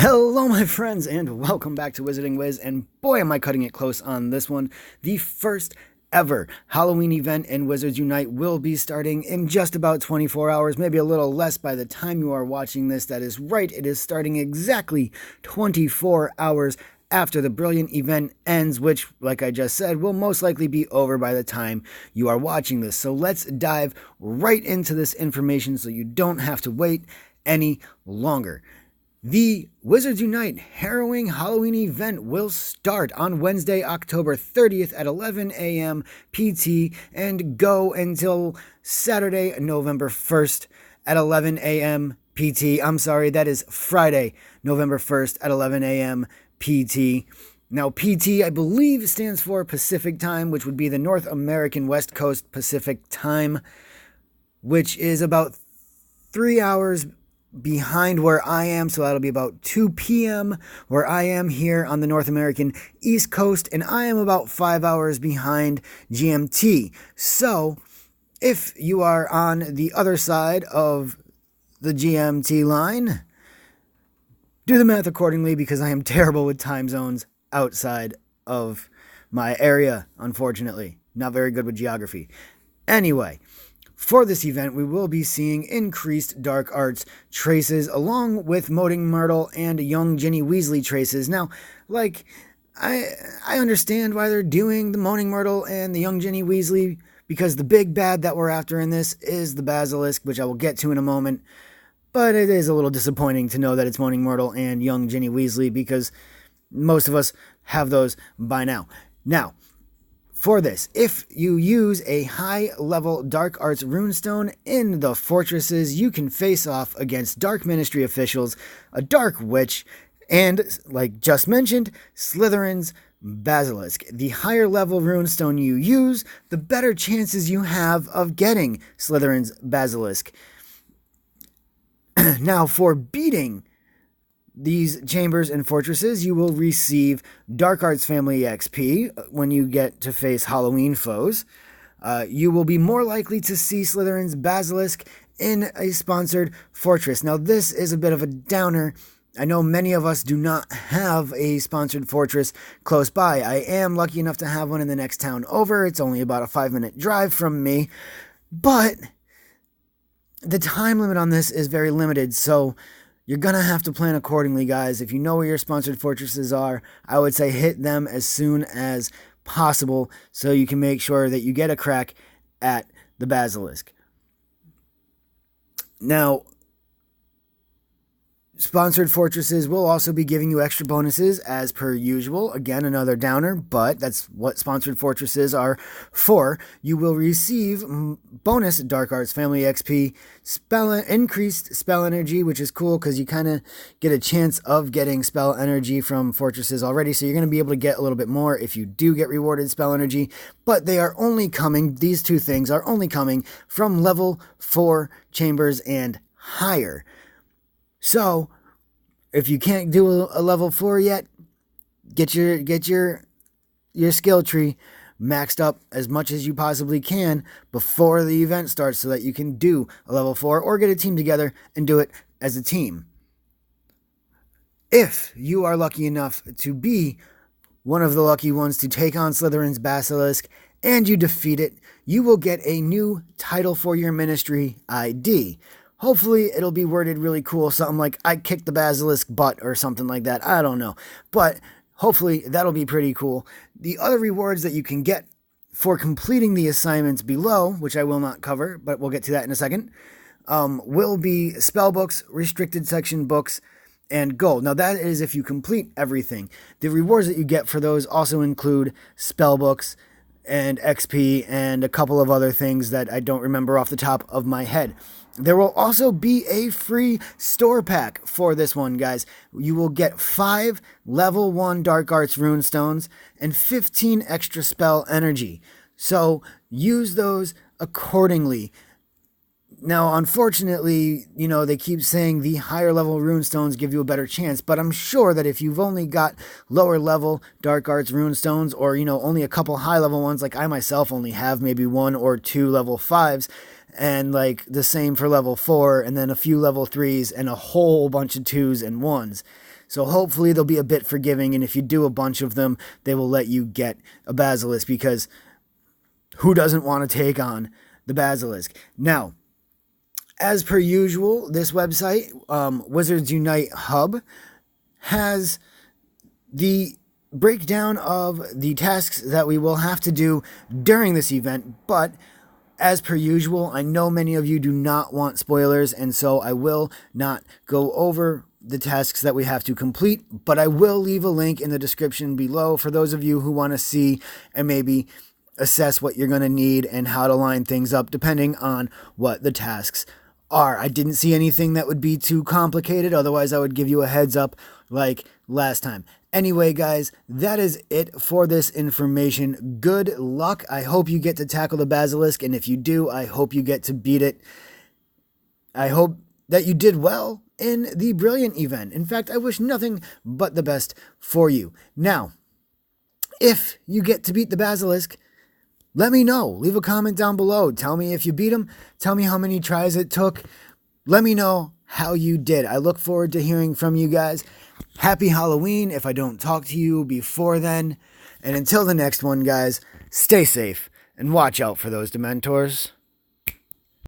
Hello, my friends, and welcome back to Wizarding Wiz. And boy, am I cutting it close on this one. The first ever Halloween event in Wizards Unite will be starting in just about 24 hours, maybe a little less by the time you are watching this. That is right, it is starting exactly 24 hours after the brilliant event ends, which, like I just said, will most likely be over by the time you are watching this. So let's dive right into this information so you don't have to wait any longer. The Wizards Unite Harrowing Halloween event will start on Wednesday, October 30th at 11 a.m. PT and go until Saturday, November 1st at 11 a.m. PT. I'm sorry, that is Friday, November 1st at 11 a.m. PT. Now, PT, I believe, stands for Pacific Time, which would be the North American West Coast Pacific Time, which is about 3 hours behind where I am, so that'll be about 2 p.m. where I am here on the North American East Coast, and I am about 5 hours behind GMT. So, if you are on the other side of the GMT line, do the math accordingly because I am terrible with time zones outside of my area, unfortunately. Not very good with geography. Anyway, for this event, we will be seeing increased Dark Arts traces along with Moaning Myrtle and Young Ginny Weasley traces. Now, I understand why they're doing the Moaning Myrtle and the Young Ginny Weasley, because the big bad that we're after in this is the Basilisk, which I will get to in a moment. But it is a little disappointing to know that it's Moaning Myrtle and Young Ginny Weasley, because most of us have those by now. Now, for this, if you use a high-level Dark Arts runestone in the fortresses, you can face off against Dark Ministry officials, a Dark Witch, and, like just mentioned, Slytherin's Basilisk. The higher-level runestone you use, the better chances you have of getting Slytherin's Basilisk. Now, for beating these chambers and fortresses, you will receive Dark Arts Family XP when you get to face Halloween foes. You will be more likely to see Slytherin's Basilisk in a sponsored fortress. Now, this is a bit of a downer. I know many of us do not have a sponsored fortress close by. I am lucky enough to have one in the next town over. It's only about a 5-minute drive from me. But the time limit on this is very limited, so you're going to have to plan accordingly, guys. If you know where your sponsored fortresses are, I would say hit them as soon as possible so you can make sure that you get a crack at the Basilisk. Now, sponsored fortresses will also be giving you extra bonuses as per usual. Again, another downer, but that's what sponsored fortresses are for. You will receive bonus Dark Arts Family XP, increased spell energy, which is cool because you kind of get a chance of getting spell energy from fortresses already. So you're going to be able to get a little bit more if you do get rewarded spell energy. But they are only coming, these two things are only coming from level 4 chambers and higher. So, if you can't do a level 4 yet, get your skill tree maxed up as much as you possibly can before the event starts so that you can do a level 4 or get a team together and do it as a team. If you are lucky enough to be one of the lucky ones to take on Slytherin's Basilisk and you defeat it, you will get a new title for your ministry ID. Hopefully, it'll be worded really cool, something like, I kicked the Basilisk butt, or something like that. I don't know. But hopefully, that'll be pretty cool. The other rewards that you can get for completing the assignments below, which I will not cover, but we'll get to that in a second, will be spell books, restricted section books, and gold. Now, that is if you complete everything. The rewards that you get for those also include spell books and XP and a couple of other things that I don't remember off the top of my head. There will also be a free store pack for this one, guys. You will get 5 level 1 Dark Arts runestones and 15 extra spell energy. So use those accordingly. Now, unfortunately, they keep saying the higher level runestones give you a better chance, but I'm sure that if you've only got lower level Dark Arts runestones, or, only a couple high level ones, like I myself only have maybe 1 or 2 level 5s, and like the same for level 4, and then a few level 3s, and a whole bunch of 2s and 1s. So hopefully they'll be a bit forgiving, and if you do a bunch of them, they will let you get a Basilisk, because who doesn't want to take on the Basilisk? Now, as per usual, this website, Wizards Unite Hub, has the breakdown of the tasks that we will have to do during this event, but as per usual, I know many of you do not want spoilers, and so I will not go over the tasks that we have to complete, but I will leave a link in the description below for those of you who want to see and maybe assess what you're going to need and how to line things up depending on what the tasks are. I didn't see anything that would be too complicated, otherwise I would give you a heads up like last time. Anyway, guys, that is it for this information. Good luck. I hope you get to tackle the Basilisk, and if you do, I hope you get to beat it. I hope that you did well in the Brilliant event. In fact, I wish nothing but the best for you. Now, if you get to beat the Basilisk, let me know. Leave a comment down below. Tell me if you beat him. Tell me how many tries it took. Let me know how you did. I look forward to hearing from you guys. Happy Halloween if I don't talk to you before then. And until the next one, guys, stay safe and watch out for those Dementors.